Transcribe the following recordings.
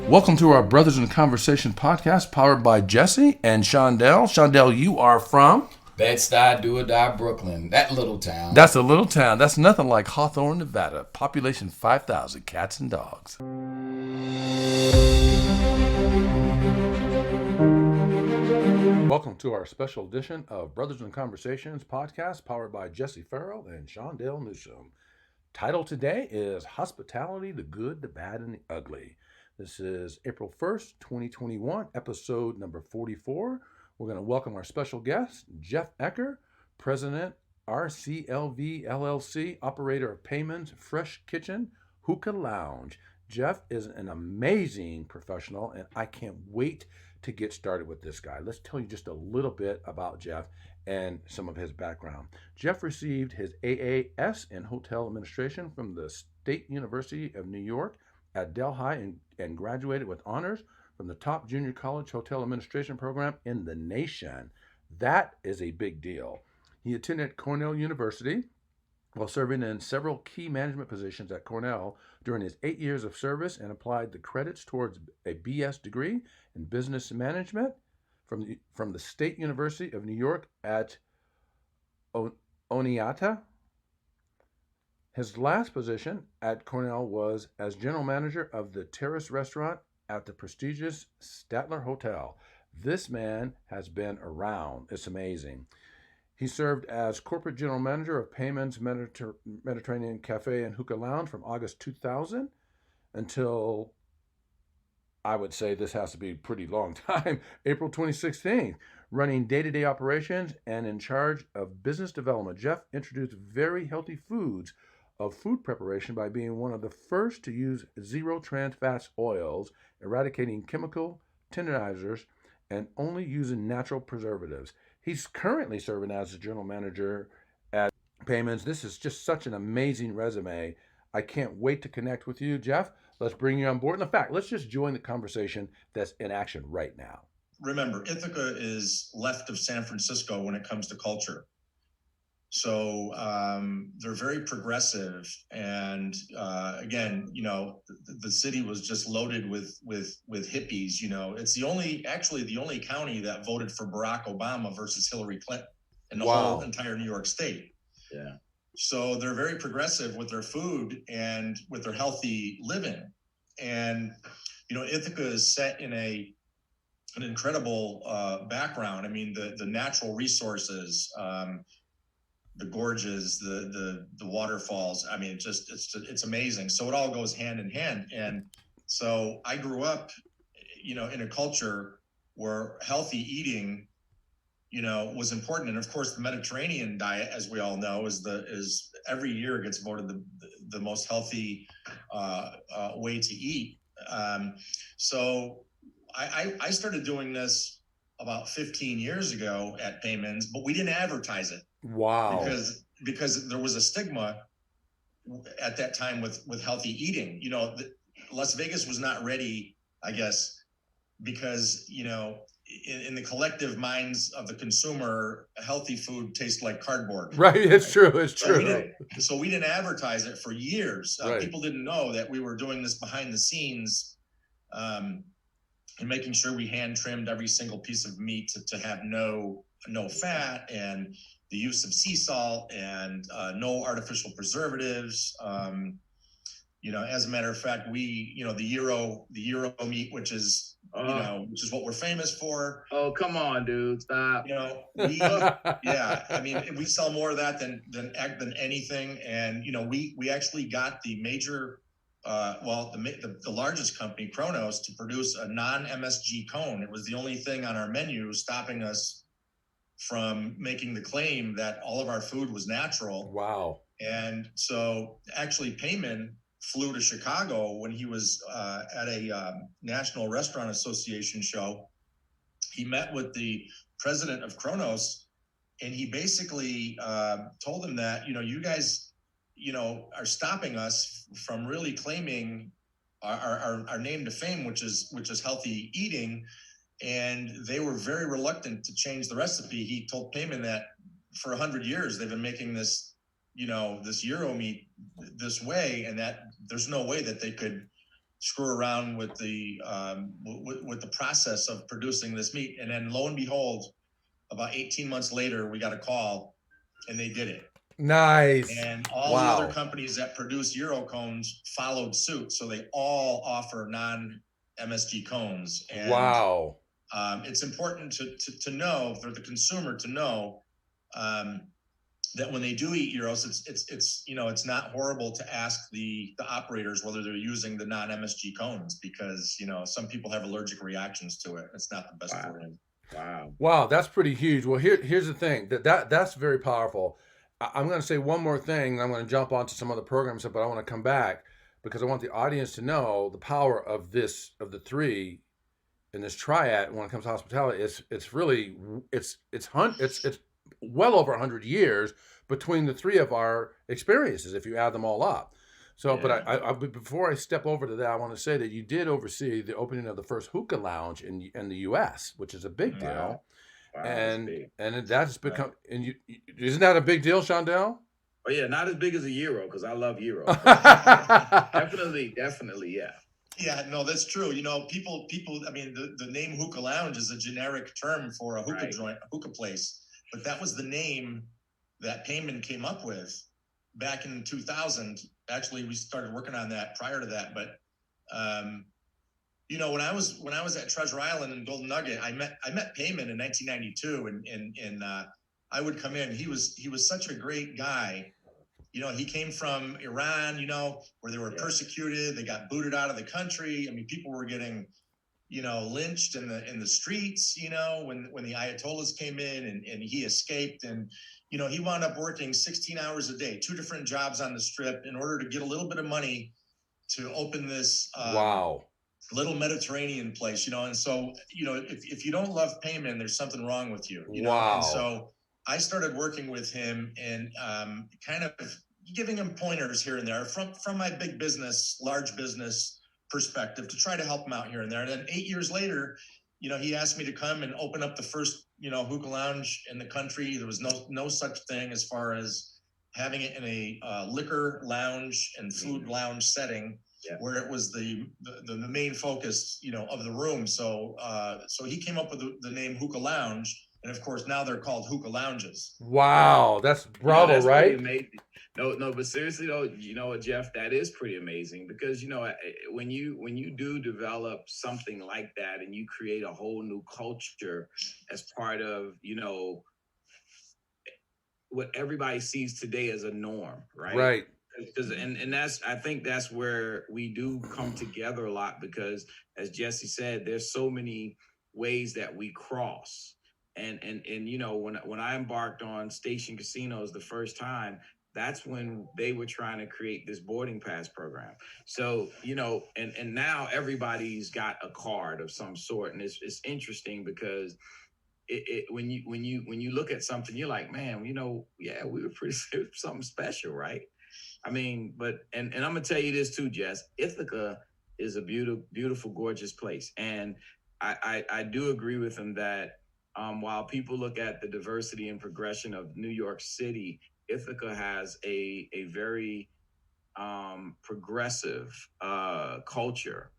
Welcome to our Brothers in Conversation podcast powered by Jesse and Shondell. Shondell, you are from? Bed-Stuy, do-or-die, Brooklyn. That little town. That's a little town. That's nothing like Hawthorne, Nevada. Population 5,000 cats and dogs. Welcome to our special edition of Brothers in Conversations podcast powered by Jesse Farrell and Shondell Newsom. Title today is Hospitality, the Good, the Bad, and the Ugly. This is April 1st, 2021, episode number 44. We're going to welcome our special guest, Jeff Ecker, President-RCLV LLC, operator of Paymon's Fresh Kitchen, Hookah Lounge. Jeff is an amazing professional, and I can't wait to get started with this guy. Let's tell you just a little bit about Jeff and some of his background. Jeff received his AAS in Hotel Administration from the State University of New York at Delhi and graduated with honors from the top junior college hotel administration program in the nation. That is a big deal. He attended Cornell University while serving in several key management positions at Cornell during his 8 years of service and applied the credits towards a BS degree in business management from the State University of New York at Oneonta. His last position at Cornell was as general manager of the Terrace restaurant at the prestigious Statler Hotel. This man has been around. It's amazing. He served as corporate general manager of Paymon's Mediterranean Cafe and Hookah Lounge from August 2000 until, I would say this has to be a pretty long time, April 2016, running day-to-day operations and in charge of business development. Jeff introduced very healthy foods of food preparation by being one of the first to use zero trans fats oils, eradicating chemical tenderizers, and only using natural preservatives. He's currently serving as the general manager at Paymon's. This is just such an amazing resume. I can't wait to connect with you, Jeff. Let's bring you on board. In fact, let's just join the conversation that's in action right now. Remember, Ithaca is left of San Francisco when it comes to culture. So they're very progressive, and again, you know, the city was just loaded with hippies. You know, it's the only county that voted for Barack Obama versus Hillary Clinton in the whole entire New York State. Yeah. So they're very progressive with their food and with their healthy living, and you know, Ithaca is set in an incredible background. I mean, the natural resources. The gorges, the waterfalls. I mean, it's amazing. So it all goes hand in hand. And so I grew up, you know, in a culture where healthy eating, you know, was important. And of course, the Mediterranean diet, as we all know, is every year gets voted the most healthy way to eat. So I started doing this about 15 years ago at Paymon's, but we didn't advertise it. Wow. Because there was a stigma at that time with healthy eating. You know, Las Vegas was not ready, I guess, because, you know, in the collective minds of the consumer, healthy food tastes like cardboard. Right. It's true. It's true. So we didn't advertise it for years. Right. People didn't know that we were doing this behind the scenes, and making sure we hand trimmed every single piece of meat to have no fat, and the use of sea salt, and no artificial preservatives. You know, as a matter of fact, the Euro meat, which is what we're famous for. Oh, come on, dude, stop. You know, I mean, we sell more of that than anything. And you know, we actually got the major, the largest company, Kronos, to produce a non-MSG cone. It was the only thing on our menu stopping us from making the claim that all of our food was natural. Wow. And so actually Paymon flew to Chicago when he was at a National Restaurant Association show. He met with the president of Kronos, and he basically told him that, you know, you guys, you know, are stopping us from really claiming our name to fame, which is healthy eating. And they were very reluctant to change the recipe. He told Paymon that for 100 years they've been making this, you know, this Euro meat this way, and that there's no way that they could screw around with the process of producing this meat. And then lo and behold, about 18 months later, we got a call and they did it. Nice. And all the other companies that produce gyro cones followed suit. So they all offer non-MSG cones. And wow. It's important to know, for the consumer to know, that when they do eat gyros, it's not horrible to ask the operators whether they're using the non-MSG cones, because some people have allergic reactions to it. It's not the best for them. Wow, that's pretty huge. Well, here's the thing, that's very powerful. I'm going to say one more thing. I'm going to jump onto some other programs, but I want to come back because I want the audience to know the power of the three in this triad when it comes to hospitality. It's really it's well over 100 years between the three of our experiences if you add them all up. So, yeah. But I before I step over to that, I want to say that you did oversee the opening of the first hookah lounge in the U.S., which is a big deal. Wow, and that's become, and isn't that a big deal, Shondell? Oh yeah, not as big as a gyro, because I love gyro. definitely, yeah. Yeah, no, that's true. People. I mean, the name hookah lounge is a generic term for a hookah joint, a hookah place, but that was the name that Paymon came up with back in 2000. Actually, we started working on that prior to that, but. When I was at Treasure Island and Golden Nugget, I met Paymon in 1992, and I would come in. He was such a great guy. He came from Iran, where they were persecuted. They got booted out of the country. I mean, people were getting, lynched in the streets. When the Ayatollahs came in, and he escaped, and he wound up working 16 hours a day, 2 different jobs on the Strip, in order to get a little bit of money to open this. Wow. Little Mediterranean place, and so, if you don't love Paymon, there's something wrong with you, Wow. And so I started working with him and kind of giving him pointers here and there from my big business, large business perspective to try to help him out here and there. And then 8 years later, he asked me to come and open up the first, hookah lounge in the country. There was no such thing as far as having it in a liquor lounge and food lounge setting. Yeah. Where it was the main focus, of the room. So he came up with the name Hookah Lounge, and of course now they're called hookah lounges. Wow, that's bravo, that's right? Amazing. No, but seriously though, Jeff, that is pretty amazing, because when you do develop something like that and you create a whole new culture as part of what everybody sees today as a norm, right? Right. And I think that's where we do come together a lot, because as Jesse said, there's so many ways that we cross. And when I embarked on Station Casinos the first time, that's when they were trying to create this boarding pass program. So, and now everybody's got a card of some sort. And it's interesting because when you look at something, you're like, man, we were pretty something special, right? I mean, and I'm gonna tell you this too, Jess. Ithaca is a beautiful, gorgeous place, and I do agree with him that while people look at the diversity and progression of New York City, Ithaca has a very progressive culture.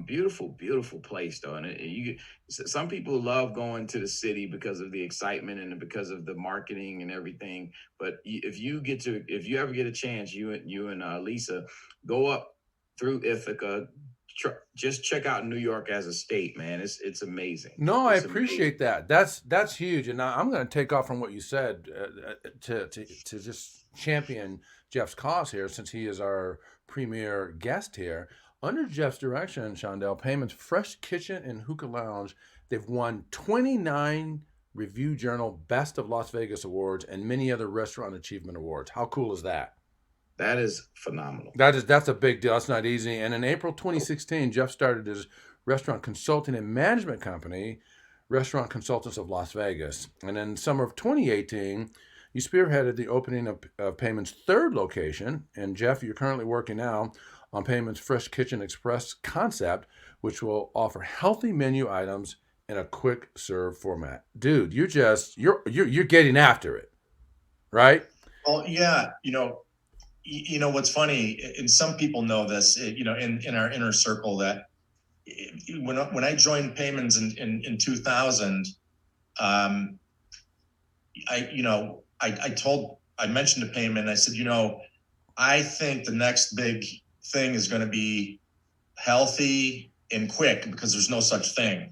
Beautiful place though, and some people love going to the city because of the excitement and because of the marketing and everything. But if you ever get a chance, you and Lisa, go up through Ithaca. Just check out New York as a state, man. It's amazing. No, I appreciate that. That's huge, and I'm going to take off from what you said to just champion Jeff's cause here, since he is our premier guest here. Under Jeff's direction, Shondell, Paymon's Fresh Kitchen and Hookah Lounge, they've won 29 Review Journal Best of Las Vegas Awards and many other restaurant achievement awards. How cool is that? That is phenomenal. That's a big deal. That's not easy. And in April 2016, Jeff started his restaurant consulting and management company, Restaurant Consultants of Las Vegas. And in summer of 2018, you spearheaded the opening of Paymon's third location. And Jeff, you're currently working now on Paymon's Fresh Kitchen Express concept, which will offer healthy menu items in a quick serve format. Dude, you're getting after it, right? Well, yeah, you know, what's funny, and some people know this, you know, in our inner circle, that when I joined Paymons in 2000, I mentioned to Payman, I said, you know, I think the next big thing is going to be healthy and quick, because there's no such thing.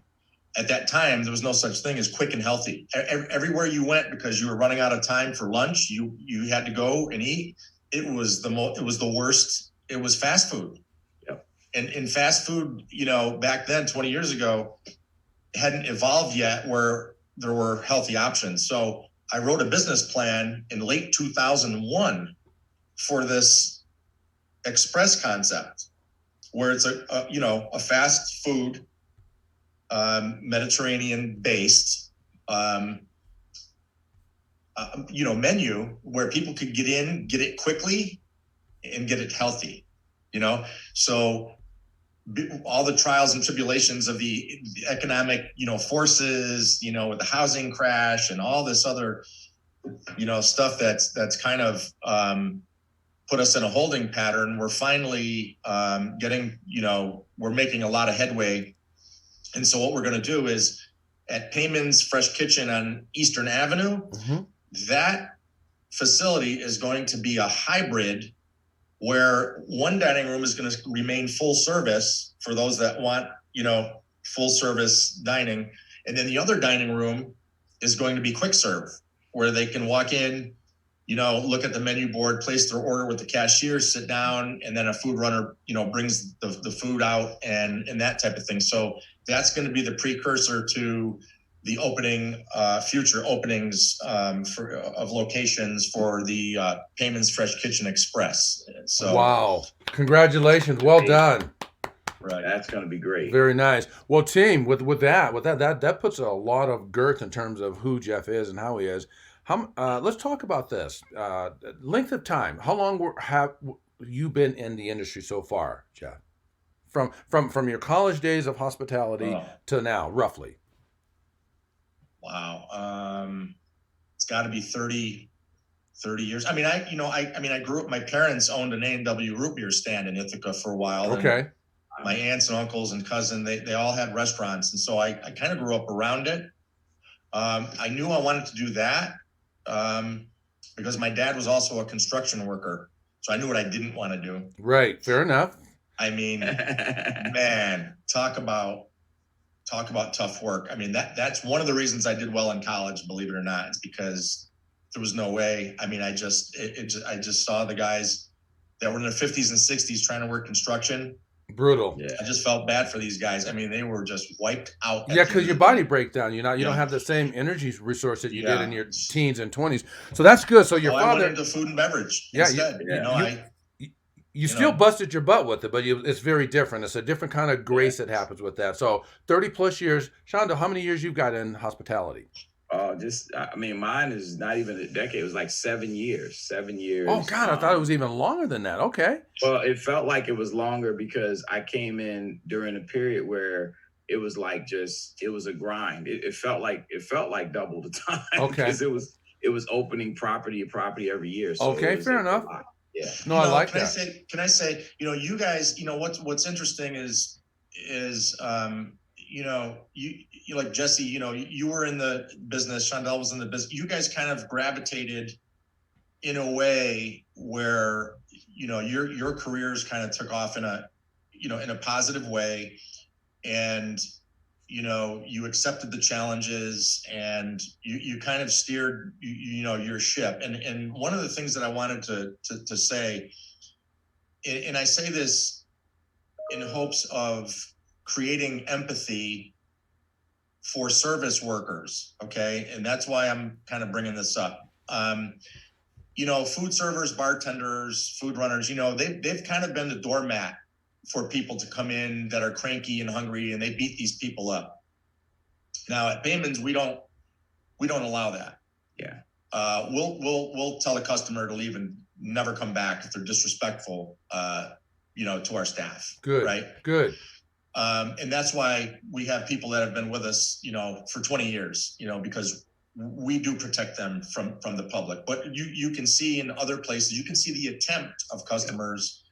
At that time, there was no such thing as quick and healthy. Everywhere you went, because you were running out of time for lunch, you had to go and eat. It was the worst. It was fast food. Yep. And fast food, you know, back then, 20 years ago, hadn't evolved yet where there were healthy options. So I wrote a business plan in late 2001 for this express concept, where it's a fast food, Mediterranean based, menu where people could get in, get it quickly, and get it healthy. You know, so all the trials and tribulations of the economic, forces, with the housing crash and all this other, stuff that's kind of put us in a holding pattern. We're finally we're making a lot of headway. And so what we're going to do is, at Paymon's Fresh Kitchen on Eastern Avenue, that facility is going to be a hybrid, where one dining room is going to remain full service for those that want, full service dining. And then the other dining room is going to be quick serve, where they can walk in, look at the menu board, place their order with the cashier, sit down, and then a food runner, brings the food out and that type of thing. So that's going to be the precursor to the future openings of locations for the Paymon's Fresh Kitchen Express. So wow, congratulations, well done. Right, that's going to be great. Very nice. Well, team, with that puts a lot of girth in terms of who Jeff is and how he is. Let's talk about this length of time. How long have you been in the industry so far, Jeff? From your college days of hospitality to now, roughly. Wow. It's got to be 30 years. I mean, I grew up, my parents owned an A&W root beer stand in Ithaca for a while. Okay. My aunts and uncles and cousin, they all had restaurants. And so I kind of grew up around it. I knew I wanted to do that because my dad was also a construction worker. So I knew what I didn't want to do. Right. Fair enough. I mean, man, talk about tough work. I mean, that's one of the reasons I did well in college, believe it or not. It's because there was no way. I mean, I just saw the guys that were in their 50s and 60s trying to work construction. Brutal. Yeah. I just felt bad for these guys. I mean, they were just wiped out. Yeah, because your body breaks down. You don't have the same energy resource that you did in your teens and 20s. So that's good. So your father. I went into food and beverage instead. You still busted your butt with it, but it's very different. It's a different kind of grace that happens with that. So 30 plus years. Shondo, how many years you've got in hospitality? Mine is not even a decade. It was like 7 years. 7 years. Oh, God, I thought it was even longer than that. Okay. Well, it felt like it was longer because I came in during a period where it was like it was a grind. It felt like double the time. Okay. Because it was opening property every year. So okay, fair enough. Yeah. No, I like that. Can I say, you guys, what's interesting is you like Jesse, you were in the business, Shondell was in the business. You guys kind of gravitated in a way where, your careers kind of took off in a positive way. And, you accepted the challenges and you kind of steered, your ship. And one of the things that I wanted to say, and I say this in hopes of creating empathy for service workers. Okay. And that's why I'm kind of bringing this up. Food servers, bartenders, food runners, they've kind of been the doormat for people to come in that are cranky and hungry, and they beat these people up. Now at Paymon's, we don't allow that. Yeah. We'll tell a customer to leave and never come back if they're disrespectful, to our staff. Good. Right. Good. And that's why we have people that have been with us, for 20 years, because we do protect them from the public. But you can see in other places, you can see the attempt of customers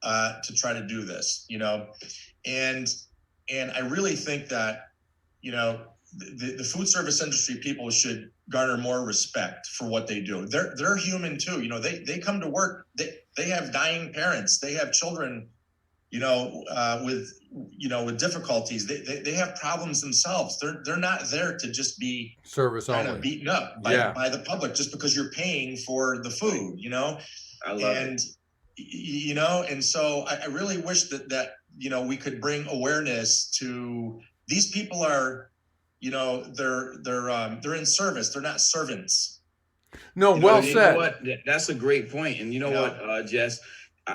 to try to do this, and I really think that, the food service industry people should garner more respect for what they do. They're human too. They come to work. They have dying parents. They have children, with difficulties. They have problems themselves. They're not there to just be Service kind only. of beaten up by the public just because you're paying for the food. I love it. And so I really wish that we could bring awareness to these people. Are they're in service. They're not servants. No, well said. What? That's a great point. And you know what, Jess?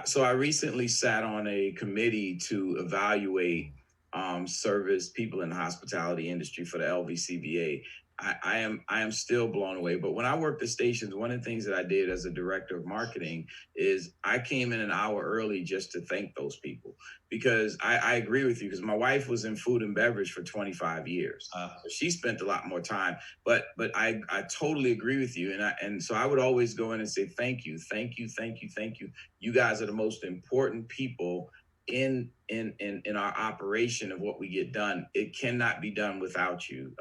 So I recently sat on a committee to evaluate service people in the hospitality industry for the LVCVA. I am still blown away. But when I worked at stations, one of the things that I did as a director of marketing is I came in an hour early just to thank those people, because I agree with you, because my wife was in food and beverage for 25 years. So she spent a lot more time, but I totally agree with you. And so I would always go in and say, thank you, thank you, thank you, thank you. You guys are the most important people in our operation of what we get done. It cannot be done without you.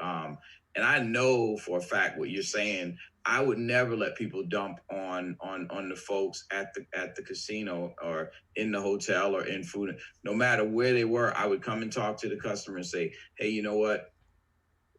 And I know for a fact what you're saying. I would never let people dump on the folks at the casino or in the hotel or in food. No matter where they were, I would come and talk to the customer and say, hey, you know what?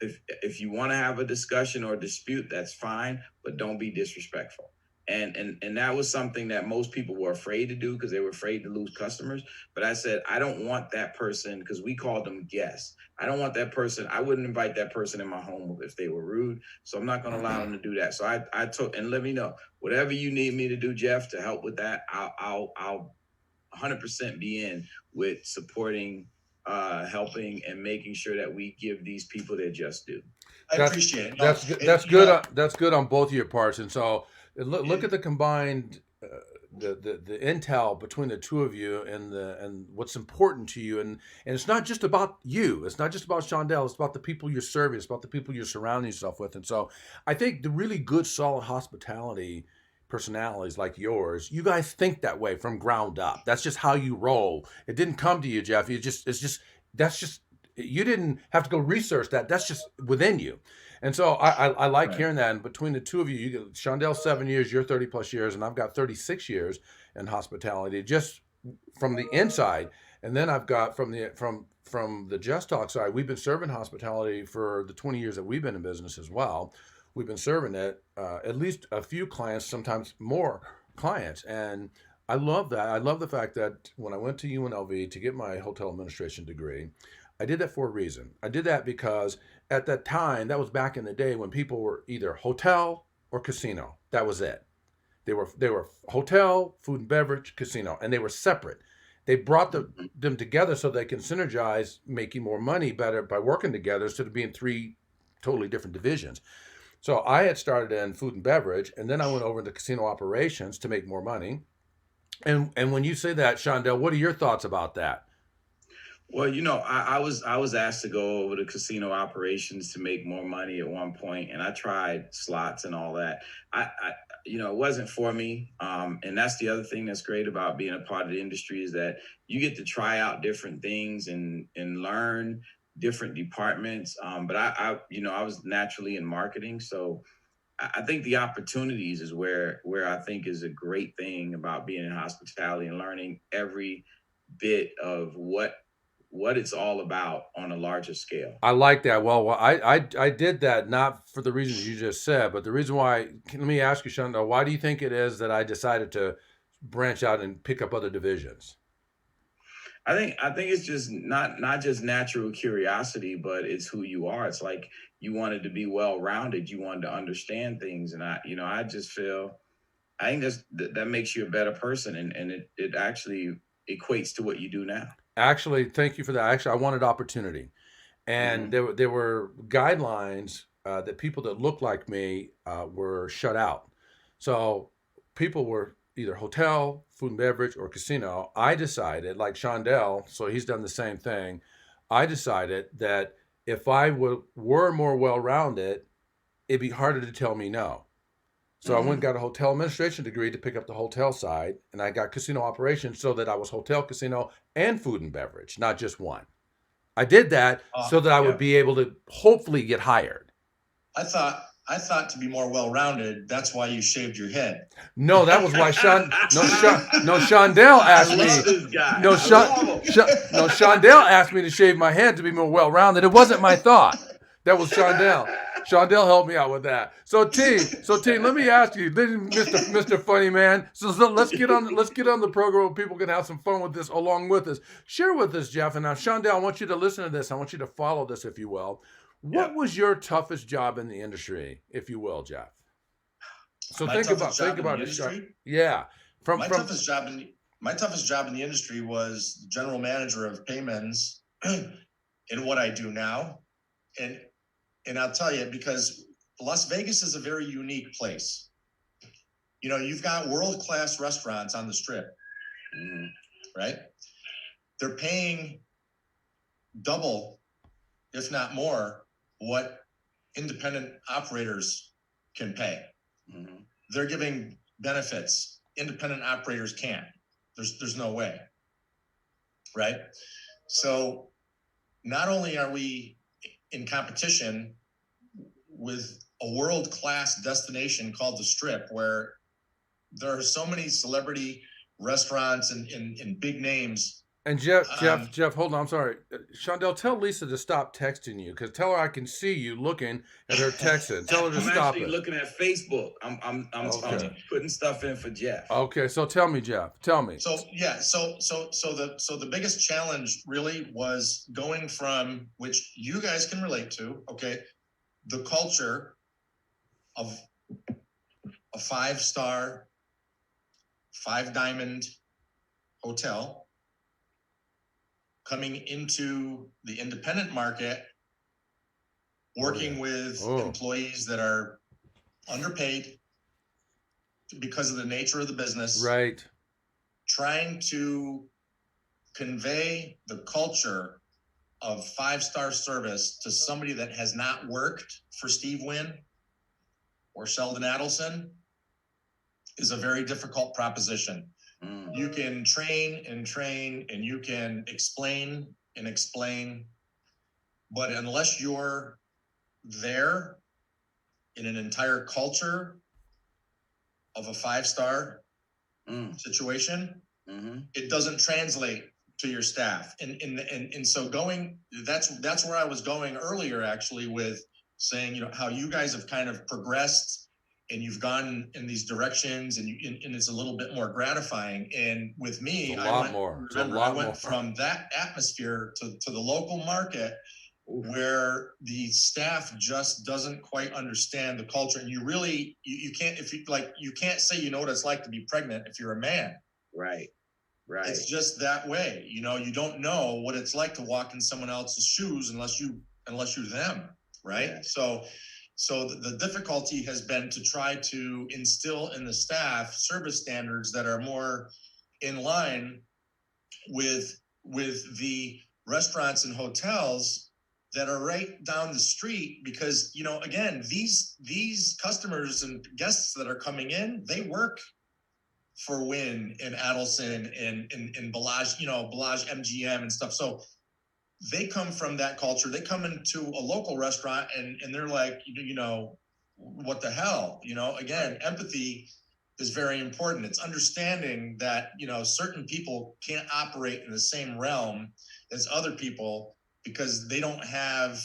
If you want to have a discussion or a dispute, that's fine, but don't be disrespectful. And that was something that most people were afraid to do because they were afraid to lose customers. But I said, I don't want that person, because we called them guests. I don't want that person. I wouldn't invite that person in my home if they were rude. So I'm not going to allow them to do that. So I took, and let me know, whatever you need me to do, Jeff, to help with that, I'll 100% be in with supporting, helping, and making sure that we give these people their just due. I appreciate it. That's good. That's good. That's good on both of your parts. And so look at the combined the intel between the two of you and what's important to you. And it's not just about you. It's not just about Shondell. It's about the people you're serving. It's about the people you're surrounding yourself with. And so I think the really good, solid hospitality personalities like yours, you guys think that way from ground up. That's just how you roll. It didn't come to you, Jeff. That's just you didn't have to go research that. That's just within you. And so I like hearing that. And between the two of you, Shondell 7 years, you're 30 plus years, and I've got 36 years in hospitality just from the inside. And then I've got from the Just Talk side, we've been serving hospitality for the 20 years that we've been in business as well. We've been serving it at least a few clients, sometimes more clients. And I love that. I love the fact that when I went to UNLV to get my hotel administration degree, I did that for a reason. I did that because at that time, that was back in the day when people were either hotel or casino. That was it. They were hotel, food and beverage, casino, and they were separate. They brought them together so they can synergize, making more money better by working together instead of being three totally different divisions. So I had started in food and beverage, and then I went over into casino operations to make more money. And when you say that, Shondell, what are your thoughts about that? Well, I was asked to go over to casino operations to make more money at one point, and I tried slots and all that. It wasn't for me. And that's the other thing that's great about being a part of the industry is that you get to try out different things and learn different departments. But I was naturally in marketing, so I think the opportunities is where I think is a great thing about being in hospitality and learning every bit of what it's all about on a larger scale. I like that. Well, I did that not for the reasons you just said, but the reason why, let me ask you, Shondell, why do you think it is that I decided to branch out and pick up other divisions? I think it's just not just natural curiosity, but it's who you are. It's like you wanted to be well-rounded. You wanted to understand things. And I just feel, I think that makes you a better person. And it actually equates to what you do now. Actually, thank you for that. Actually, I wanted opportunity. And there were guidelines that people that looked like me were shut out. So people were either hotel, food and beverage, or casino. I decided, like Shondell, so he's done the same thing. I decided that if I were more well-rounded, it'd be harder to tell me no. So I went and got a hotel administration degree to pick up the hotel side, and I got casino operations so that I was hotel, casino, and food and beverage, not just one. I did that so that I would be able to hopefully get hired. I thought to be more well-rounded, that's why you shaved your head. No, that was why Shondell asked me. No, Shondell asked me to shave my head to be more well-rounded. It wasn't my thought. That was Shondell. Shondell helped me out with that. So T, let me ask you, Mr. Funny Man. So let's get on the program where people can have some fun with this along with us. Share with us, Jeff. And now, Shondell, I want you to listen to this. I want you to follow this, if you will. What was your toughest job in the industry, if you will, Jeff? So think about it. Yeah. My toughest job in the industry was general manager of Paymons in what I do now. And I'll tell you, because Las Vegas is a very unique place. You know, you've got world-class restaurants on the Strip, right? They're paying double, if not more, what independent operators can pay. They're giving benefits independent operators can't. There's no way, right? So not only are we in competition with a world-class destination called the Strip, where there are so many celebrity restaurants and big names. And Jeff, hold on. I'm sorry. Shondell, tell Lisa to stop texting you, because tell her I can see you looking at her texting. Tell her to stop it. I'm actually looking at Facebook. I'm putting stuff in for Jeff. Okay, so tell me, Jeff. Tell me. So the biggest challenge really was going from, which you guys can relate to, okay, the culture of a 5-star, 5-diamond hotel coming into the independent market, working with employees that are underpaid because of the nature of the business. Right. Trying to convey the culture of 5-star service to somebody that has not worked for Steve Wynn or Sheldon Adelson is a very difficult proposition. You can train and you can explain, but unless you're there in an entire culture of a 5-star situation, it doesn't translate to your staff. And so that's where I was going earlier, actually, with saying, you know, how you guys have kind of progressed and you've gone in these directions, and it's a little bit more gratifying. And with me, I went from that atmosphere to the local market where the staff just doesn't quite understand the culture. And you really, you can't, you can't say, you know what it's like to be pregnant if you're a man. Right. It's just that way. You know, you don't know what it's like to walk in someone else's shoes unless you're them. Right. Yeah. So the difficulty has been to try to instill in the staff service standards that are more in line with the restaurants and hotels that are right down the street, because, you know, again, these customers and guests that are coming in, they work for Wynn and Adelson and Bellage, you know, Bellage MGM and stuff. So they come from that culture. They come into a local restaurant and they're like, you know, what the hell? You know, again, empathy is very important. It's understanding that, you know, certain people can't operate in the same realm as other people because they don't have,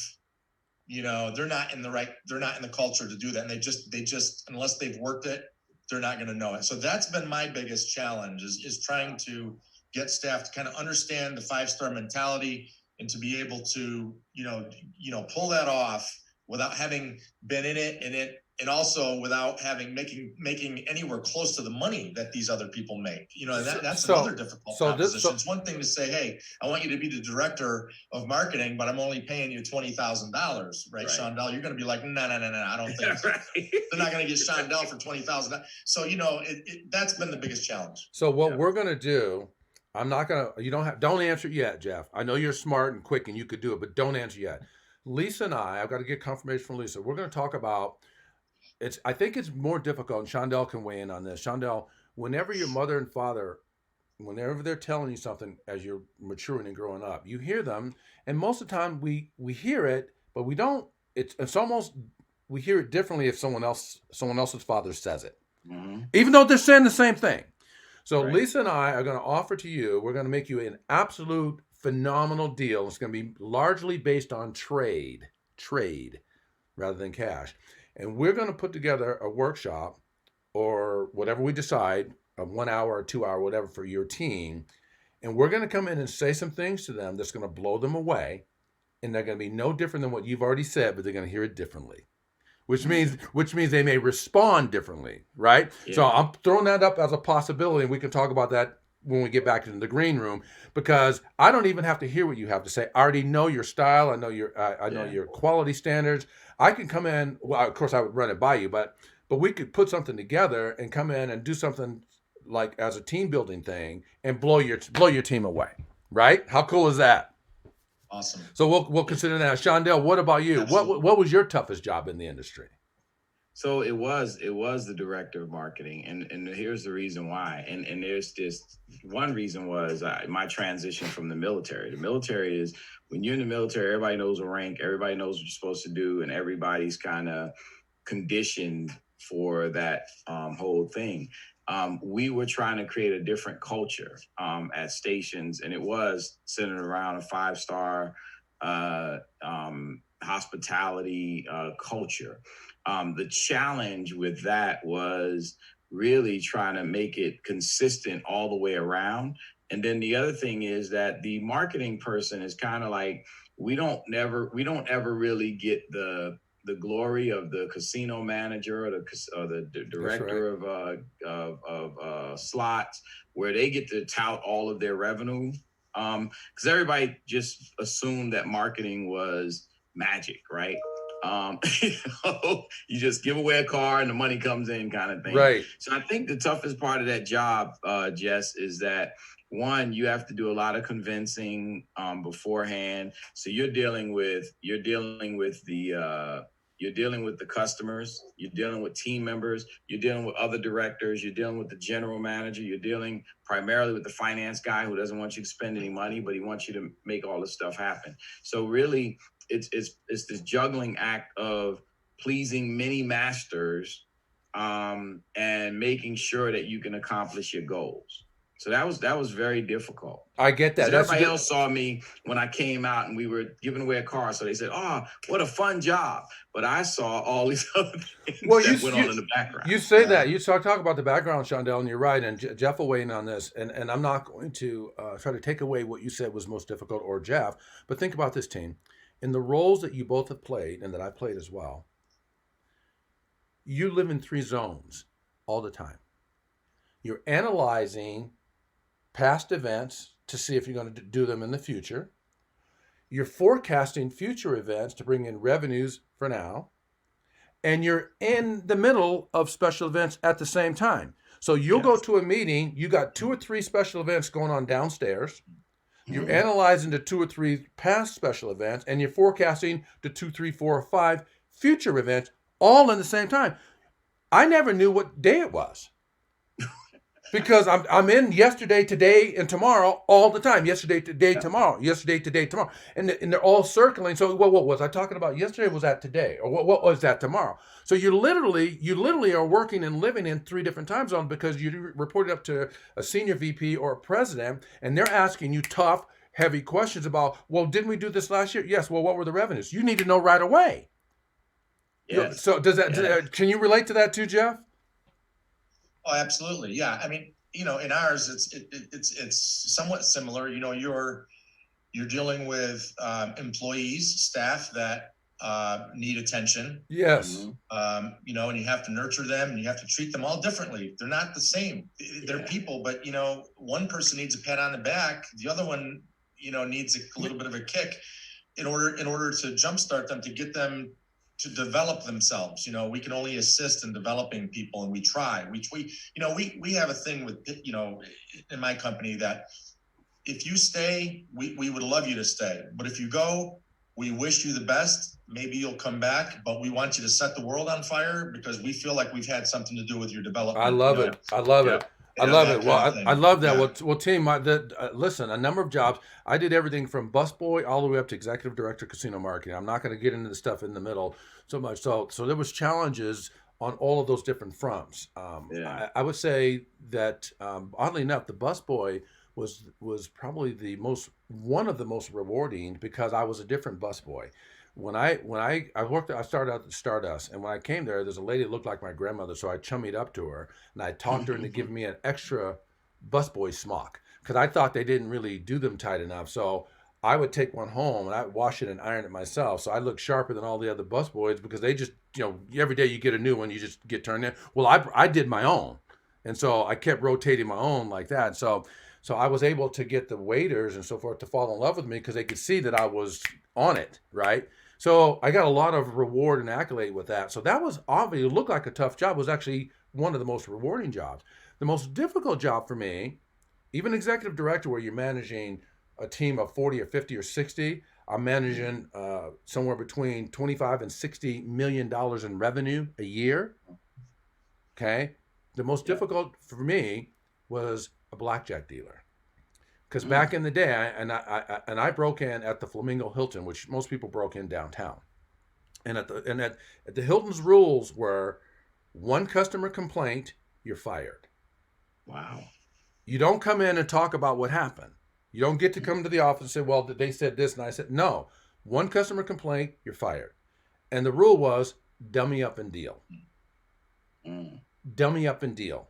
you know, they're not in the culture to do that. And they just, unless they've worked it, they're not going to know it. So that's been my biggest challenge is trying to get staff to kind of understand the 5-star mentality and to be able to, you know, pull that off without having been in it and also without making anywhere close to the money that these other people make. You know, that's another difficult proposition. It's one thing to say, hey, I want you to be the director of marketing, but I'm only paying you $20,000, right, Shondell? You're going to be like, no, I don't think so. They're not going to get Shondell for $20,000. So, you know, that's been the biggest challenge. So what we're going to do, I'm not going to, don't answer yet, Jeff. I know you're smart and quick and you could do it, but don't answer yet. Lisa and I've got to get confirmation from Lisa. We're going to talk about I think it's more difficult, and Shondell can weigh in on this. Shondell, whenever your mother and father, whenever they're telling you something as you're maturing and growing up, you hear them, and most of the time we hear it, but we don't. It's almost we hear it differently if someone else's father says it, even though they're saying the same thing. So Right. Lisa and I are going to offer to you. We're going to make you an absolute phenomenal deal. It's going to be largely based on trade rather than cash. And we're going to put together a workshop or whatever we decide, a 1 hour or 2 hour, whatever for your team. And we're going to come in and say some things to them that's going to blow them away. And they're going to be no different than what you've already said, but they're going to hear it differently. Which means they may respond differently, right? Yeah. So I'm throwing that up as a possibility, and we can talk about that when we get back into the green room, because I don't even have to hear what you have to say. I already know your style. I know your quality standards. I can come in. Well, of course, I would run it by you, but we could put something together and come in and do something like as a team building thing and blow your team away, right? How cool is that? Awesome. So we'll consider that. Shondell, what about you? Absolutely. What was your toughest job in the industry? So it was the director of marketing, and here's the reason why. And there's this one reason was my transition from the military. The military is when you're in the military, everybody knows a rank, everybody knows what you're supposed to do, and everybody's kind of conditioned for that whole thing. We were trying to create a different culture at stations, and it was centered around a 5-star hospitality culture. The challenge with that was really trying to make it consistent all the way around. And then the other thing is that the marketing person is kind of like, we don't ever really get the glory of the casino manager or the director of slots, where they get to tout all of their revenue. Because everybody just assumed that marketing was magic, right? You just give away a car and the money comes in, kind of thing. Right. So I think the toughest part of that job, Jess, is that one, you have to do a lot of convincing beforehand. So you're dealing with the customers, you're dealing with team members, you're dealing with other directors, you're dealing with the general manager, you're dealing primarily with the finance guy who doesn't want you to spend any money, but he wants you to make all this stuff happen. So really, it's this juggling act of pleasing many masters and making sure that you can accomplish your goals. So that was very difficult. I get that. Everybody else saw me when I came out and we were giving away a car. So they said, "Oh, what a fun job." But I saw all these other things that went on in the background. You say that. You talk about the background, Shondell, and you're right. And Jeff will weigh in on this. And I'm not going to try to take away what you said was most difficult, or Jeff. But think about this, team. In the roles that you both have played and that I played as well, you live in 3 zones all the time. You're analyzing past events to see if you're going to do them in the future. You're forecasting future events to bring in revenues for now. And you're in the middle of special events at the same time. So you'll go to a meeting, you got 2 or 3 special events going on downstairs. You're analyzing the 2 or 3 past special events, and you're forecasting the 2, 3, 4, or 5 future events all in the same time. I never knew what day it was. Because I'm in yesterday, today, and tomorrow all the time. Yesterday, today, tomorrow. Yesterday, today, tomorrow. And they're all circling. So what was I talking about yesterday? Was that today? Or what was that tomorrow? So you literally are working and living in 3 different time zones because you reported up to a senior VP or a president, and they're asking you tough, heavy questions about, well, didn't we do this last year? Yes. Well, what were the revenues? You need to know right away. Yes. So can you relate to that too, Jeff? Oh, absolutely. Yeah. I mean, in ours, it's somewhat similar. You're dealing with employees, staff that need attention. Yes. And you have to nurture them and you have to treat them all differently. They're not the same. They're people, but one person needs a pat on the back. The other one, needs a little bit of a kick in order to jumpstart them, to get them to develop themselves. We can only assist in developing people, and we try. We have a thing with in my company that if you stay, we would love you to stay. But if you go, We wish you the best. Maybe you'll come back, but we want you to set the world on fire because we feel like we've had something to do with your development. I love you know? it. I love Yep. it. I love that it. Well, kind of I thing. love that. Yeah. Well, team, listen, a number of jobs. I did everything from busboy all the way up to executive director, casino marketing. I'm not going to get into the stuff in the middle so much. So there was challenges on all of those different fronts. Yeah. I would say that oddly enough, the busboy was probably one of the most rewarding because I was a different busboy. I started out at Stardust, and when I came there's a lady that looked like my grandmother, so I chummied up to her and I talked her into giving me an extra busboy smock because I thought they didn't really do them tight enough. So I would take one home and I would wash it and iron it myself, so I looked sharper than all the other busboys because they just, every day you get a new one, you just get turned in. Well, I did my own, and so I kept rotating my own like that. So I was able to get the waiters and so forth to fall in love with me because they could see that I was on it, right? So I got a lot of reward and accolade with that. So that was obviously, it looked like a tough job. It was actually one of the most rewarding jobs. The most difficult job for me, even executive director, where you're managing a team of 40 or 50 or 60, I'm managing somewhere between 25 and 60 million dollars in revenue a year. Okay. The most difficult for me was a blackjack dealer. Because back in the day, I broke in at the Flamingo Hilton, which most people broke in downtown. And at the Hilton's rules were one customer complaint, you're fired. Wow. You don't come in and talk about what happened. You don't get to come to the office and say, well, they said this, and I said no. One customer complaint, you're fired. And the rule was dummy up and deal. Dummy up and deal.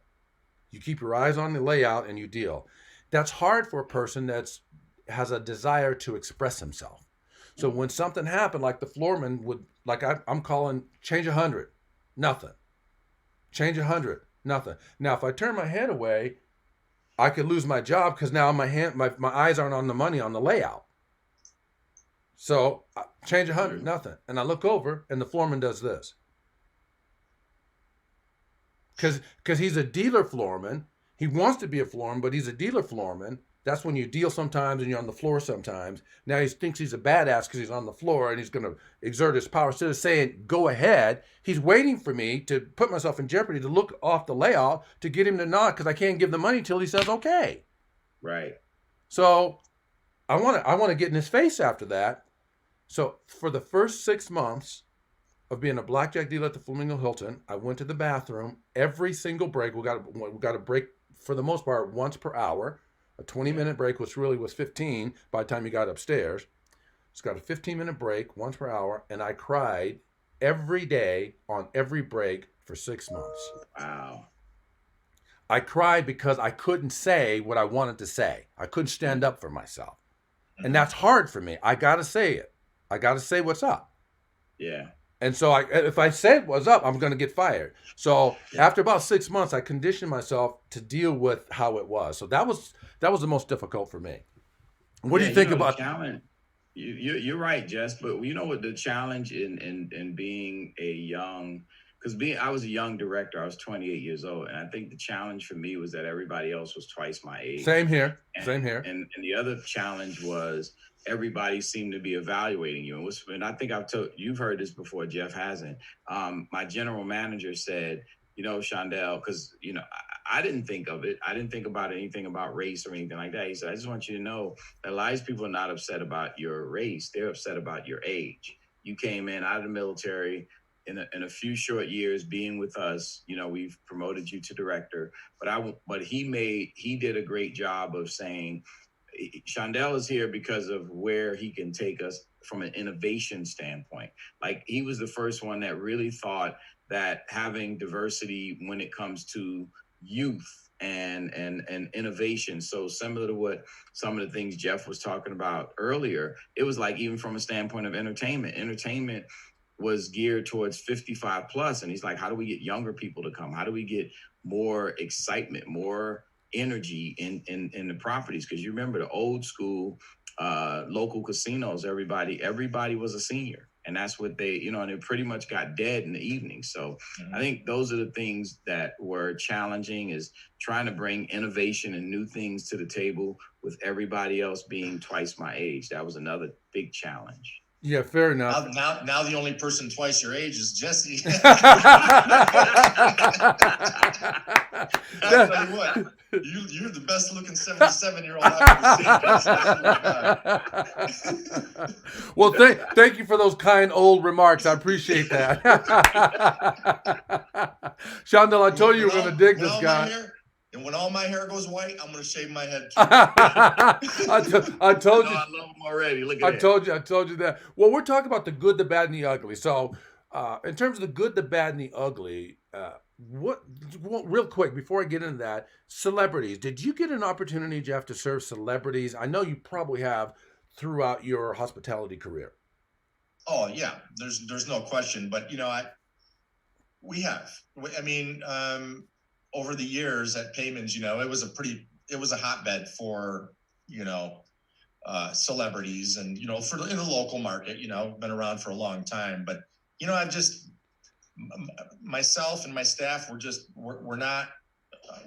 You keep your eyes on the layout and you deal. That's hard for a person that has a desire to express himself. So when something happened, like the floorman would, like I'm calling, change 100, nothing. Change 100, nothing. Now, if I turn my head away, I could lose my job because now my eyes aren't on the money, on the layout. So change 100, nothing. And I look over and the floorman does this. Because he's a dealer floorman. He wants to be a floorman, but he's a dealer floorman. That's when you deal sometimes and you're on the floor sometimes. Now he thinks he's a badass because he's on the floor and he's going to exert his power. Instead of saying, go ahead, he's waiting for me to put myself in jeopardy to look off the layout to get him to nod because I can't give the money till he says okay. Right. So I want to get in his face after that. So for the first 6 months of being a blackjack dealer at the Flamingo Hilton, I went to the bathroom every single break. We got a break for the most part once per hour. A 20-minute break, which really was 15 by the time you got upstairs. It's got a 15-minute break once per hour, and I cried every day on every break for 6 months. Wow. I cried because I couldn't say what I wanted to say. I couldn't stand up for myself. And that's hard for me. I got to say it. I got to say what's up. Yeah. And so if I said what's up, I'm going to get fired. So after about 6 months, I conditioned myself to deal with how it was. So that was the most difficult for me. What do you think about the challenge? You're right, Jess. But you know what the challenge in being a young, because I was a young director. I was 28 years old, and I think the challenge for me was that everybody else was twice my age. Same here. And the other challenge was everybody seemed to be evaluating you. And I think you've heard this before, Jeff hasn't. My general manager said, Shondell, because, I didn't think of it. I didn't think about anything about race or anything like that. He said, I just want you to know that a lot of people are not upset about your race. They're upset about your age. You came in out of the military in a few short years being with us. We've promoted you to director, but he did a great job of saying, Shondell is here because of where he can take us from an innovation standpoint. Like, he was the first one that really thought that having diversity when it comes to youth and innovation. So similar to what some of the things Jeff was talking about earlier, it was like, even from a standpoint of entertainment was geared towards 55 plus. And he's like, how do we get younger people to come? How do we get more excitement, more energy in the properties? Because you remember the old school local casinos, everybody was a senior, and that's what they and it pretty much got dead in the evening. So I think those are the things that were challenging, is trying to bring innovation and new things to the table with everybody else being twice my age. That was another big challenge. Yeah, fair enough. Now the only person twice your age is Jesse. That- I tell you what, you're the best looking 77-year-old I've ever seen. Well, thank you for those kind old remarks. I appreciate that. Chandel, I told you you were going to dig this guy. And when all my hair goes white, I'm going to shave my head too. I told you. I love him already. Look at I told you that. Well, we're talking about the good, the bad, and the ugly. So, in terms of the good, the bad, and the ugly, real quick before I get into that, celebrities. Did you get an opportunity, Jeff, to serve celebrities? I know you probably have throughout your hospitality career. Oh yeah, there's no question. But we have. I mean, over the years at Paymons, it was a hotbed for celebrities, and in the local market, been around for a long time. But I've just myself and my staff, we're not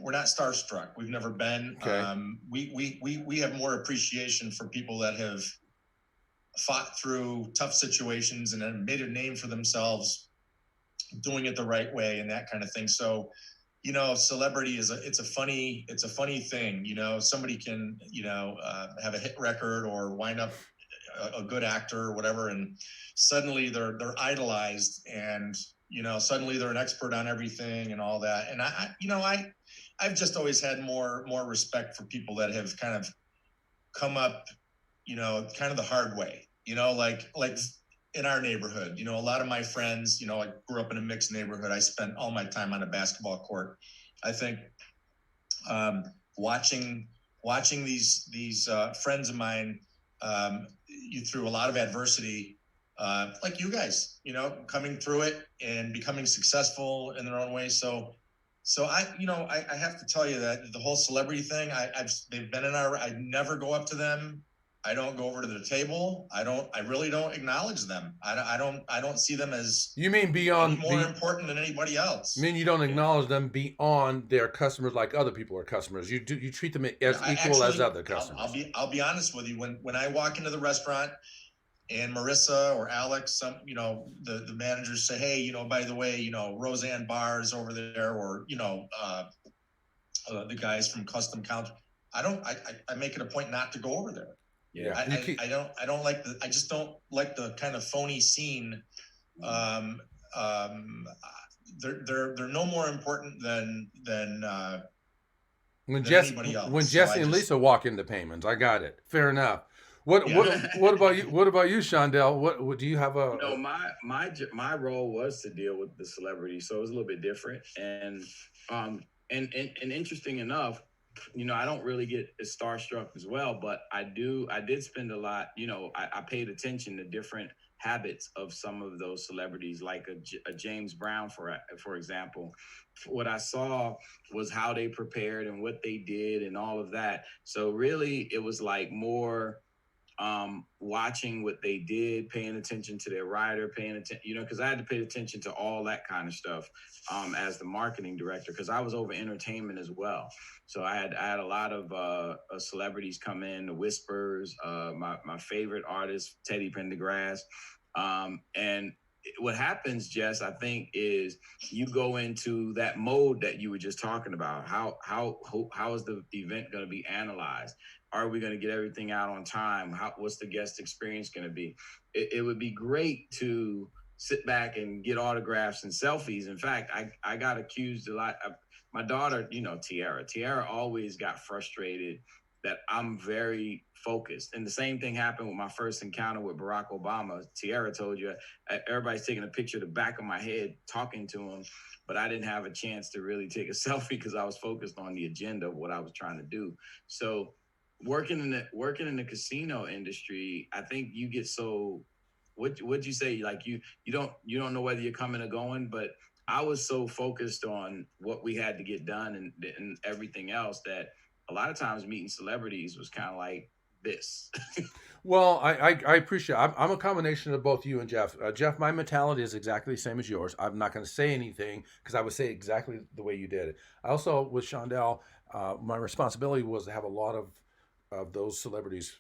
starstruck. We've never been. Okay. We have more appreciation for people that have fought through tough situations and then made a name for themselves, doing it the right way and that kind of thing. So, celebrity it's a funny thing. Somebody can, have a hit record or wind up a good actor or whatever, and suddenly they're idolized, and suddenly they're an expert on everything and all that. And I've just always had more respect for people that have kind of come up, kind of the hard way, like in our neighborhood. A lot of my friends, I grew up in a mixed neighborhood. I spent all my time on a basketball court. I think watching these friends of mine through a lot of adversity, like you guys, coming through it and becoming successful in their own way. So I have to tell you that the whole celebrity thing, they've been I never go up to them. I don't go over to their table. I really don't acknowledge them. I don't see them as You mean beyond more important than anybody else. I mean, you don't acknowledge them beyond their customers like other people are customers. You treat them as equal as other customers. I'll be honest with you. When I walk into the restaurant and Marissa or Alex, the managers say, hey, by the way, Roseanne Barr's over there, or the guys from Custom Counter. I make it a point not to go over there. Yeah, I just don't like the kind of phony scene. They're no more important than anybody else. When Jesse and Lisa walk into Paymons. I got it. Fair enough. What about you? What about you, Chandel? What do you have a? My role was to deal with the celebrities, so it was a little bit different. And interesting enough, I don't really get as starstruck as well, but I did spend a lot. I paid attention to different habits of some of those celebrities, like a James Brown, for example. What I saw was how they prepared and what they did and all of that. So really, it was like more watching what they did, paying attention to their rider, paying attention, because I had to pay attention to all that kind of stuff as the marketing director, because I was over entertainment as well. So I had a lot of celebrities come in, the Whispers, my favorite artist, Teddy Pendergrass. And what happens, Jess, I think, is you go into that mode that you were just talking about. How is the event going to be analyzed? Are we going to get everything out on time? What's the guest experience going to be? It would be great to sit back and get autographs and selfies. In fact, I got accused a lot. My daughter, Tiara always got frustrated that I'm very focused. And the same thing happened with my first encounter with Barack Obama. Tiara told you, everybody's taking a picture of the back of my head talking to him, but I didn't have a chance to really take a selfie because I was focused on the agenda of what I was trying to do. So working in the casino industry, I think you get so, what'd you say? Like you don't know whether you're coming or going, but I was so focused on what we had to get done and everything else that a lot of times meeting celebrities was kind of like this. Well, I appreciate it. I'm a combination of both you and Jeff. Jeff, my mentality is exactly the same as yours. I'm not going to say anything because I would say exactly the way you did it. I also, with Chandel, my responsibility was to have a lot of of those celebrities,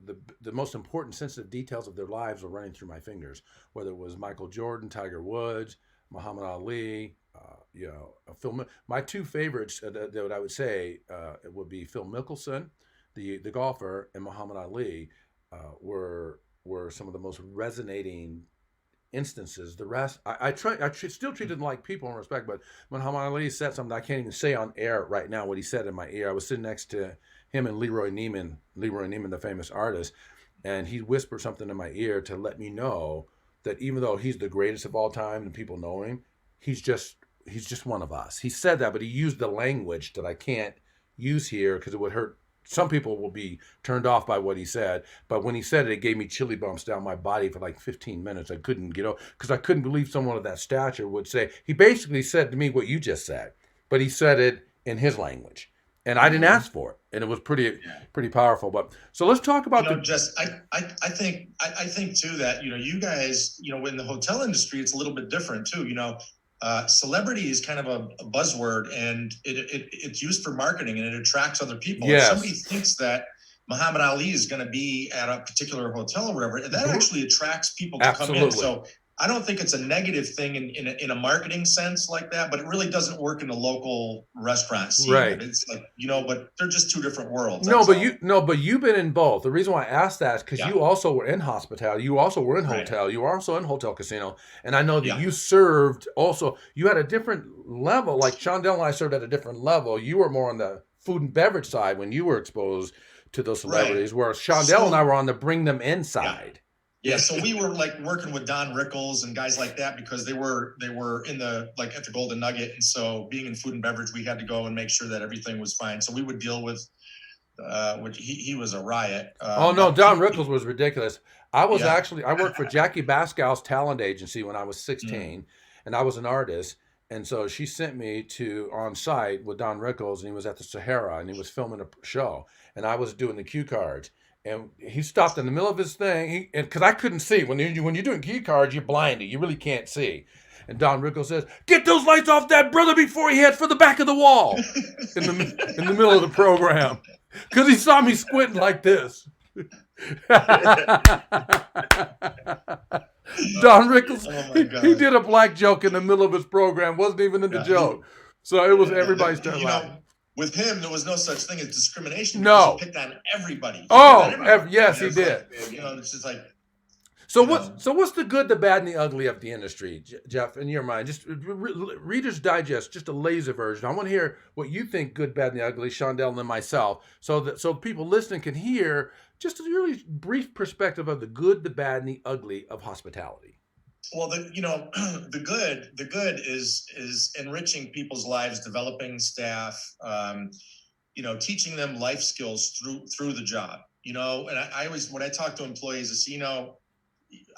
the most important sensitive details of their lives were running through my fingers. Whether it was Michael Jordan, Tiger Woods, Muhammad Ali, Phil. My two favorites that I would say it would be Phil Mickelson, the golfer, and Muhammad Ali were some of the most resonating instances. The rest, I still treat them like people in respect, but Muhammad Ali said something I can't even say on air right now. What he said in my ear, I was sitting next to him and Leroy Neiman, the famous artist, and he whispered something in my ear to let me know that even though he's the greatest of all time and people know him, he's just one of us. He said that, but he used the language that I can't use here because it would hurt. Some people will be turned off by what he said, but when he said it, it gave me chilly bumps down my body for like 15 minutes. I couldn't get over because I couldn't believe someone of that stature would say. He basically said to me what you just said, but he said it in his language, and I didn't ask for it, and it was pretty powerful. But so let's talk about I think too that you guys in the hotel industry it's a little bit different too. Celebrity is kind of a buzzword, and it's used for marketing, and it attracts other people. Yes. If somebody thinks that Muhammad Ali is going to be at a particular hotel or whatever, that actually attracts people to come in. So I don't think it's a negative thing in a marketing sense like that, but it really doesn't work in the local restaurant scene. Right. It's like, but they're just two different worlds. But you've been in both. The reason why I asked that is because you also were in hospitality. You also were in hotel. Right. You were also in hotel casino. And I know that you served also, you had a different level, like Shondell and I served at a different level. You were more on the food and beverage side when you were exposed to those celebrities, whereas Shondell and I were on the bring them inside. Yeah, so we were like working with Don Rickles and guys like that because they were in the at the Golden Nugget, and so being in food and beverage, we had to go and make sure that everything was fine. So we would deal with, which he was a riot. Don Rickles was ridiculous. I worked for Jackie Bascal's talent agency when I was 16, and I was an artist, and so she sent me on site with Don Rickles, and he was at the Sahara, and he was filming a show, and I was doing the cue cards. And he stopped in the middle of his thing, because I couldn't see. When you're doing key cards, you're blinded. You really can't see. And Don Rickles says, "Get those lights off that brother before he heads for the back of the wall," in the middle of the program, because he saw me squinting like this. Don Rickles, he did a black joke in the middle of his program. Wasn't even in the joke. So it was everybody's turn. With him, there was no such thing as discrimination. No, he picked on everybody. Yes, he did. It's just like. So what's the good, the bad, and the ugly of the industry, Jeff? In your mind, just Reader's Digest, just a laser version. I want to hear what you think, good, bad, and the ugly, Shondell and myself, so people listening can hear just a really brief perspective of the good, the bad, and the ugly of hospitality. Well, the good is enriching people's lives, developing staff, teaching them life skills through the job. And I always, when I talk to employees, is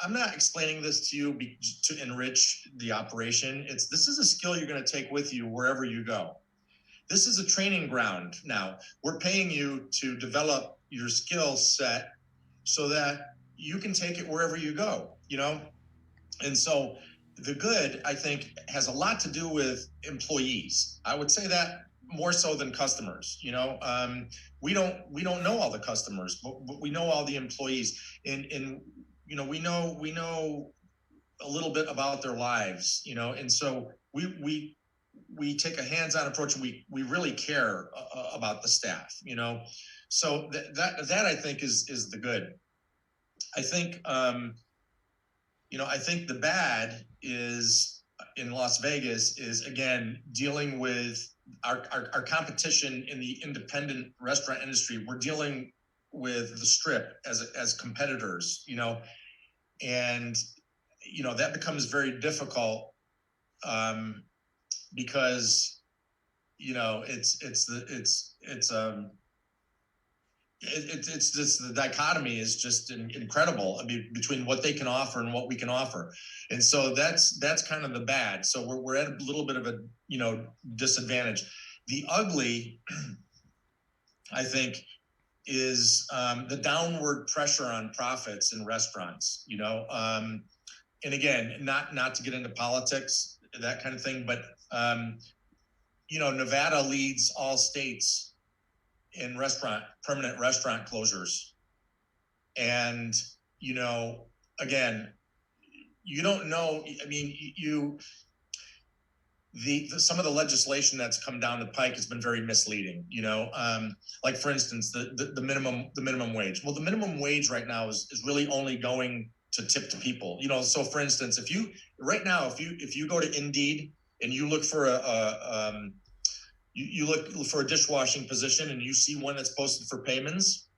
I'm not explaining this to you to enrich the operation. This is a skill you're going to take with you wherever you go. This is a training ground. Now we're paying you to develop your skill set so that you can take it wherever you go. And so the good, I think, has a lot to do with employees. I would say that more so than customers. We don't know all the customers, but we know all the employees, and we know a little bit about their lives. And so we take a hands-on approach, and we really care about the staff. So that I think is the good. I think. I think the bad is in Las Vegas is, again, dealing with our competition in the independent restaurant industry. We're dealing with the Strip as competitors, and, that becomes very difficult because, it's just the dichotomy is just incredible. I mean, between what they can offer and what we can offer, and so that's kind of the bad. So we're at a little bit of a disadvantage. The ugly, I think, is the downward pressure on profits in restaurants. And again, not to get into politics, that kind of thing, but Nevada leads all states in permanent restaurant closures. And, again, you don't know. I mean, some of the legislation that's come down the pike has been very misleading. Like for instance, the minimum wage. Well, the minimum wage right now is really only going to tip to people. So for instance, if you go to Indeed and you look for you look for a dishwashing position and you see one that's posted for Paymons,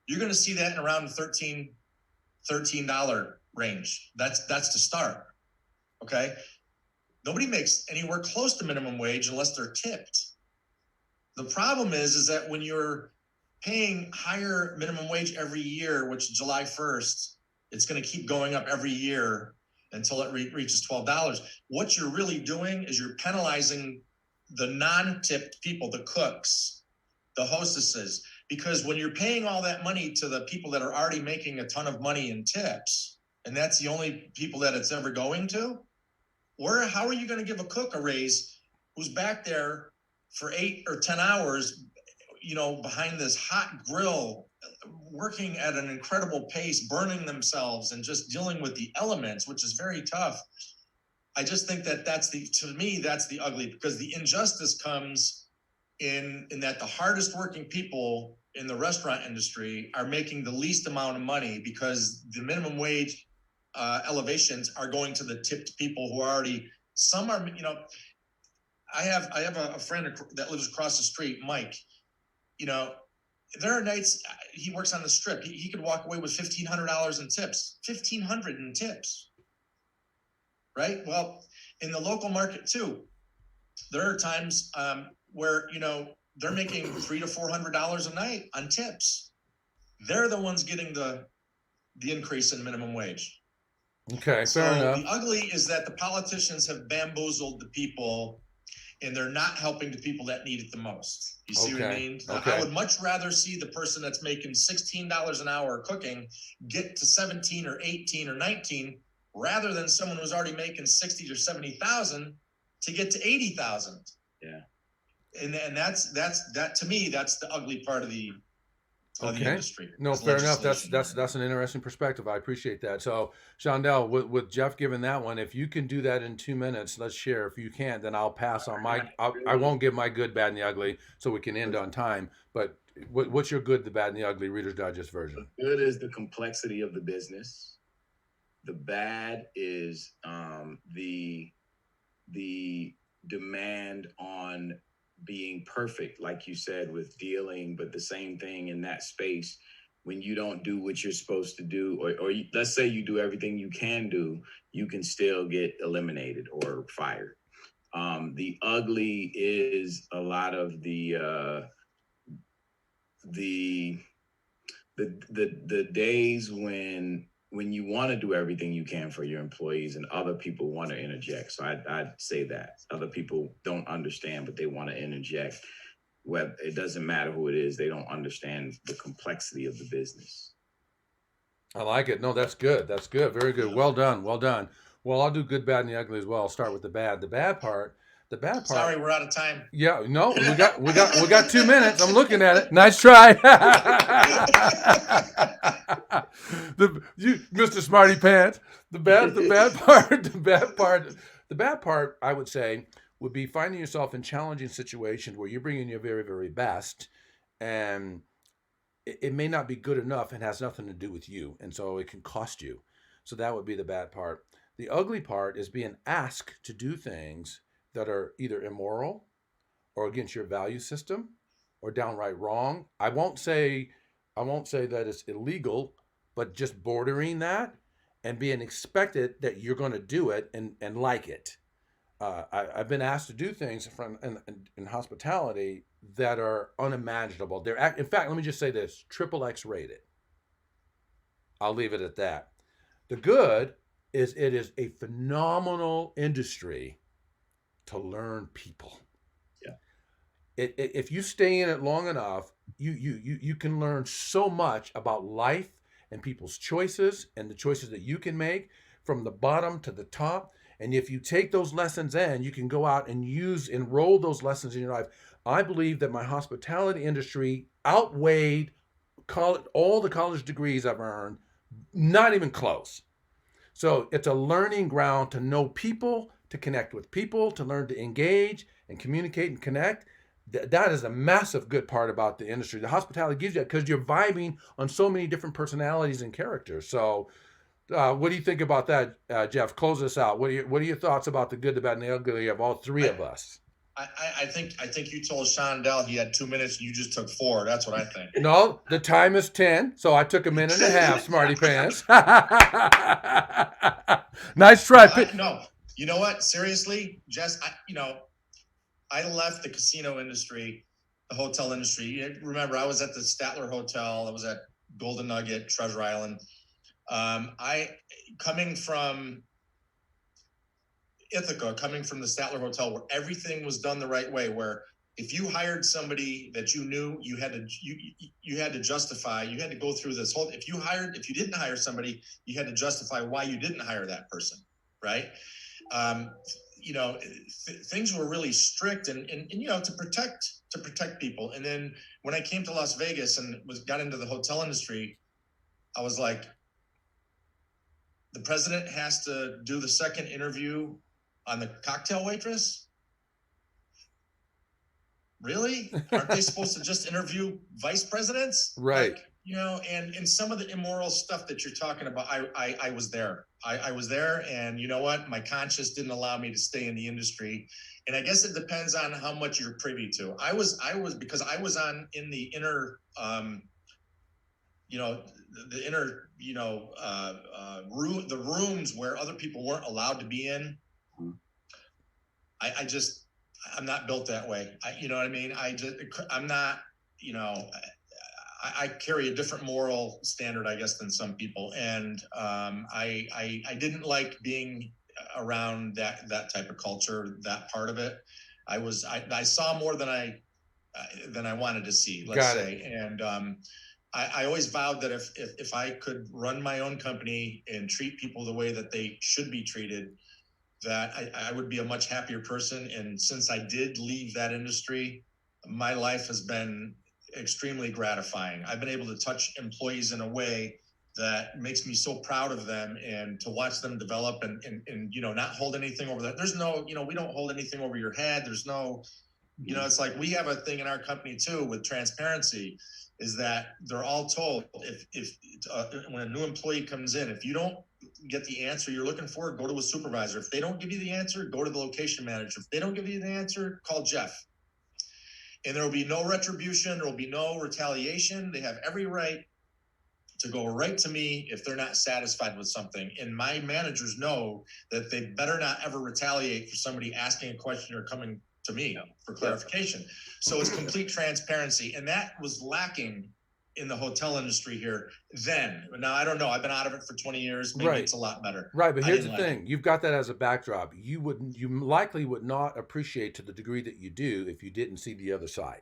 you're going to see that in around the $13 range. That's to start. Okay. Nobody makes anywhere close to minimum wage unless they're tipped. The problem is that when you're paying higher minimum wage every year, which July 1st, it's going to keep going up every year until it reaches $12. What you're really doing is you're penalizing the non-tipped people, the cooks, the hostesses, because when you're paying all that money to the people that are already making a ton of money in tips, and that's the only people that it's ever going to, how are you going to give a cook a raise who's back there for 8 or 10 hours, behind this hot grill, working at an incredible pace, burning themselves and just dealing with the elements, which is very tough. I just think that's the ugly, because the injustice comes in that the hardest working people in the restaurant industry are making the least amount of money, because the minimum wage elevations are going to the tipped people who are already, some are, I have a friend that lives across the street, Mike. There are nights he works on the strip. He could walk away with $1,500 in tips, $1,500 in tips. Right. Well, in the local market too, there are times where, they're making $300 to $400 a night on tips. They're the ones getting the increase in minimum wage. Okay, so fair enough. The ugly is that the politicians have bamboozled the people, and they're not helping the people that need it the most. You see what I mean? Okay. I would much rather see the person that's making $16 an hour cooking get to 17 or 18 or 19, rather than someone who's already making 60 or 70,000 to get to 80,000. Yeah. And that's to me, that's the ugly part of the industry. No, fair enough. That's an interesting perspective. I appreciate that. So, Shondell, with Jeff giving that one, if you can do that in 2 minutes, let's share. If you can't, then I'll pass on my. I won't give my good, bad, and the ugly, so we can end on time. But what's your good, the bad, and the ugly Reader's Digest version? The good is the complexity of the business. The bad is the demand on being perfect, like you said, with dealing, but the same thing in that space, when you don't do what you're supposed to do, or let's say you do everything you can do, you can still get eliminated or fired. The ugly is a lot of the days when you want to do everything you can for your employees and other people want to interject. So I'd say that other people don't understand, but they want to interject. Well, it doesn't matter who it is. They don't understand the complexity of the business. I like it. No, that's good. That's good. Very good. Well done. Well done. Well, I'll do good, bad, and the ugly as well. I'll start with the bad. The bad part. Sorry, we're out of time. Yeah, no, we got 2 minutes. I'm looking at it. Nice try. Mr. Smarty Pants. The bad part, I would say, would be finding yourself in challenging situations where you're bringing your very, very best, and it may not be good enough and has nothing to do with you, and so it can cost you. So that would be the bad part. The ugly part is being asked to do things that are either immoral or against your value system or downright wrong. I won't say that it's illegal, but just bordering that and being expected that you're going to do it and like it. I've been asked to do things in hospitality that are unimaginable. In fact, let me just say this, XXX rated. I'll leave it at that. The good is it is a phenomenal industry to learn people. Yeah. If you stay in it long enough, you can learn so much about life and people's choices and the choices that you can make from the bottom to the top. And if you take those lessons in, you can go out and roll those lessons in your life. I believe that my hospitality industry outweighed all the college degrees I've earned, not even close. So it's a learning ground to know people, to connect with people, to learn to engage and communicate and connect. That is a massive good part about the industry. The hospitality gives you that because you're vibing on so many different personalities and characters. So what do you think about that, Jeff? Close us out. What are your thoughts about the good, the bad, and the ugly of all three of us? I think you told Shondell he had 2 minutes and you just took 4. That's what I think. No, the time is 10, so I took a minute and a half, smarty pants. Nice try. No, you know what? Seriously, Jess, I left the casino industry, the hotel industry. Remember, I was at the Statler Hotel. I was at Golden Nugget, Treasure Island. Coming from Ithaca, coming from the Statler Hotel, where everything was done the right way, where if you hired somebody that you knew, you had to justify, you had to go through this whole, if you didn't hire somebody, you had to justify why you didn't hire that person, right? Things were really strict and to protect people. And then when I came to Las Vegas and got into the hotel industry, I was like, the president has to do the second interview on the cocktail waitress? Really? Aren't they supposed to just interview vice presidents? Right. And some of the immoral stuff that you're talking about, I was there. I was there, and you know what? My conscience didn't allow me to stay in the industry. And I guess it depends on how much you're privy to. I was because I was in the inner the inner the rooms where other people weren't allowed to be in. I'm not built that way. You know what I mean? I'm not, I carry a different moral standard, I guess, than some people. And I didn't like being around that type of culture, that part of it. I saw more than I wanted to see, let's say. And I always vowed that if I could run my own company and treat people the way that they should be treated, that I would be a much happier person. And since I did leave that industry, my life has been extremely gratifying. I've been able to touch employees in a way that makes me so proud of them, and to watch them develop and not hold anything over that. There's no, we don't hold anything over your head. There's no, it's like we have a thing in our company too with transparency, is that they're all told if when a new employee comes in, if you don't get the answer you're looking for, go to a supervisor. If they don't give you the answer, go to the location manager. If they don't give you the answer, call Jeff. And there will be no retribution. There will be no retaliation. They have every right to go right to me if they're not satisfied with something. And my managers know that they better not ever retaliate for somebody asking a question or coming to me for clarification. So it's complete transparency. And that was lacking in the hotel industry here then. Now, I don't know. I've been out of it for 20 years. Maybe it's a lot better. Right. But here's the thing. You've got that as a backdrop. You likely would not appreciate to the degree that you do if you didn't see the other side.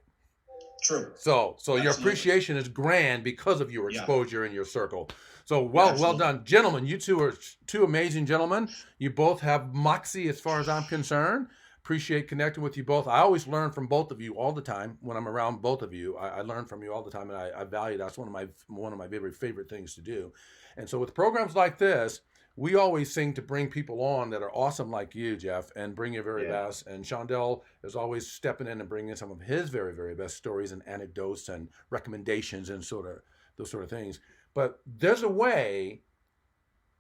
True. So Absolutely. Your appreciation is grand because of your exposure in your circle. So well done. Gentlemen, you two are two amazing gentlemen. You both have moxie as far as I'm concerned. Appreciate connecting with you both. I always learn from both of you all the time. When I'm around both of you, I learn from you all the time, and I value that. That's one of my very favorite things to do. And so with programs like this, we always sing to bring people on that are awesome like you, Jeff, and bring your very best. And Shondell is always stepping in and bringing some of his very best stories and anecdotes and recommendations and those sort of things. But there's a way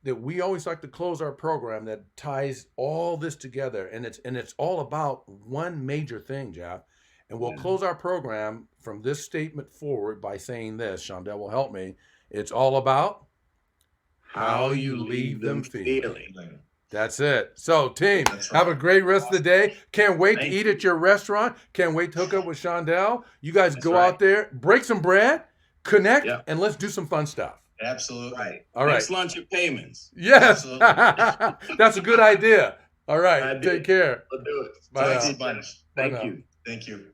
that we always like to close our program that ties all this together, and it's all about one major thing, Jeff. And we'll close our program from this statement forward by saying this. Shondell will help me. It's all about how you leave them feeling. That's it. So, team, have a great rest of the day. Can't wait to eat at your restaurant. Can't wait to hook up with Shondell. You guys go out there, break some bread, connect, and let's do some fun stuff. Absolutely. Right. All right. Next lunch at Paymons. Yes. That's a good idea. All right. Take care. We'll do it. Bye. Thanks a bunch. Thank you. Thank you.